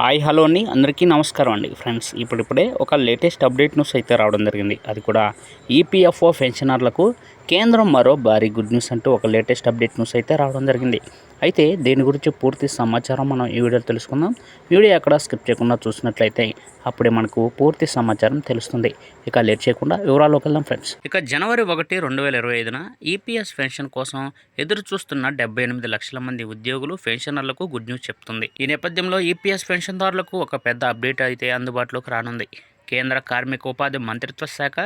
Hi hello అండి, అందరికీ నమస్కారం అండి ఫ్రెండ్స్. ఇప్పుడిప్పుడే ఒక లేటెస్ట్ అప్డేట్ న్యూస్ అయితే రావడం జరిగింది. అది కూడా ఈపీఎఫ్ఓ పెన్షనర్లకు కేంద్రం మరో భారీ గుడ్ న్యూస్ అంటూ ఒక లేటెస్ట్ అప్డేట్ న్యూస్ అయితే రావడం జరిగింది. అయితే దీని గురించి పూర్తి సమాచారం మనం ఈ వీడియోలో తెలుసుకుందాం. వీడియో ఎక్కడ స్కిప్ చేయకుండా చూసినట్లయితే అప్పుడే మనకు పూర్తి సమాచారం తెలుస్తుంది. ఇక లేట్ చేయకుండా వివరాల్లోకి వెళ్దాం ఫ్రెండ్స్. ఇక జనవరి 1, 2025న ఈపీఎస్ పెన్షన్ కోసం ఎదురు చూస్తున్న 78 లక్షల మంది ఉద్యోగులు పెన్షనర్లకు గుడ్ న్యూస్ చెప్తుంది. ఈ నేపథ్యంలో ఈపీఎస్ పెన్షన్దారులకు ఒక పెద్ద అప్డేట్ అయితే అందుబాటులోకి రానుంది. కేంద్ర కార్మిక ఉపాధి మంత్రిత్వ శాఖ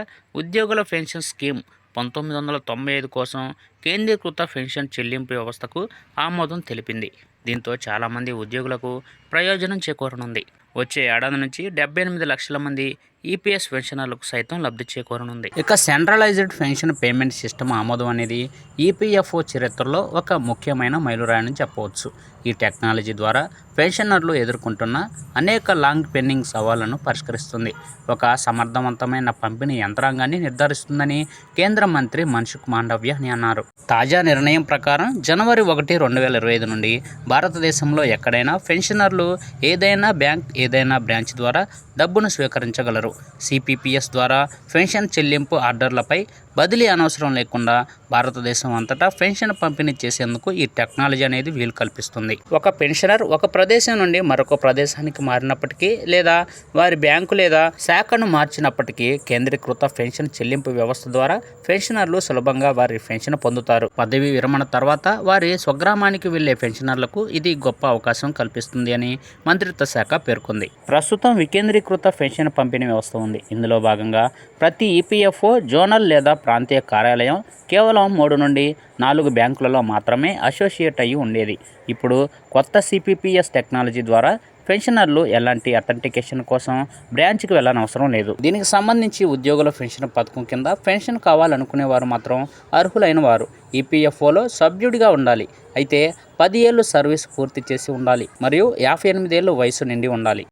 ఉద్యోగుల పెన్షన్ స్కీమ్ 1995 కోసం కేంద్రీకృత పెన్షన్ చెల్లింపు వ్యవస్థకు ఆమోదం తెలిపింది. దీంతో చాలామంది ఉద్యోగులకు ప్రయోజనం చేకూరనుంది. వచ్చే ఏడాది నుంచి 78 లక్షల మంది ఈపీఎస్ పెన్షనర్లకు సైతం లబ్ధి చేకూరనుంది. ఇక సెంట్రలైజ్డ్ పెన్షన్ పేమెంట్ సిస్టమ్ ఆమోదం అనేది ఈపీఎఫ్ఓ చరిత్రలో ఒక ముఖ్యమైన మైలురాయని చెప్పవచ్చు. ఈ టెక్నాలజీ ద్వారా పెన్షనర్లు ఎదుర్కొంటున్న అనేక లాంగ్ పెండింగ్ సవాళ్లను పరిష్కరిస్తుంది. ఒక సమర్థవంతమైన పంపిణీ యంత్రాంగాన్ని నిర్ధారిస్తుందని కేంద్ర మంత్రి మన్సుఖ్ మాండవ్య అన్నారు. తాజా నిర్ణయం ప్రకారం జనవరి 1, 2025 నుండి భారతదేశంలో ఎక్కడైనా పెన్షనర్లు ఏదైనా బ్రాంచ్ ద్వారా డబ్బును స్వీకరించగలరు. సిపిపిఎస్ ద్వారా పెన్షన్ చెల్లింపు ఆర్డర్లపై బదిలీ అనవసరం లేకుండా భారతదేశం అంతటా పెన్షన్ పంపిణీ చేసేందుకు ఈ టెక్నాలజీ అనేది వీలు కల్పిస్తుంది. ఒక పెన్షనర్ ఒక ప్రదేశం నుండి మరొక ప్రదేశానికి మారినప్పటికీ లేదా వారి బ్యాంకు లేదా శాఖను మార్చినప్పటికీ కేంద్రీకృత పెన్షన్ చెల్లింపు వ్యవస్థ ద్వారా పెన్షనర్లు సులభంగా వారి పెన్షన్ పొందుతారు. పదవీ విరమణ తర్వాత వారి స్వగ్రామానికి వెళ్లే పెన్షనర్లకు ఇది గొప్ప అవకాశం కల్పిస్తుంది అని మంత్రిత్వ శాఖ పేర్కొంది. ప్రస్తుతం వికేంద్రీకృత పెన్షన్ పంపిణీ వ్యవస్థ ఉంది. ఇందులో భాగంగా ప్రతి ఈపీఎఫ్ఓ జోనల్ లేదా ప్రాంతీయ కార్యాలయం కేవలం 3 నుండి 4 బ్యాంకులలో మాత్రమే అసోసియేట్ అయ్యి ఉండేది. ఇప్పుడు కొత్త సిపిపిఎస్ టెక్నాలజీ ద్వారా పెన్షనర్లు ఎలాంటి అథెంటికేషన్ కోసం బ్రాంచ్కి వెళ్ళనవసరం లేదు. దీనికి సంబంధించి ఉద్యోగుల పెన్షన్ పథకం కింద పెన్షన్ కావాలనుకునే వారు మాత్రం అర్హులైన వారు ఈపీఎఫ్ఓలో సభ్యుడిగా ఉండాలి. అయితే 10 ఏళ్లు సర్వీస్ పూర్తి చేసి ఉండాలి మరియు 58 ఏళ్ల వయసు నిండి ఉండాలి.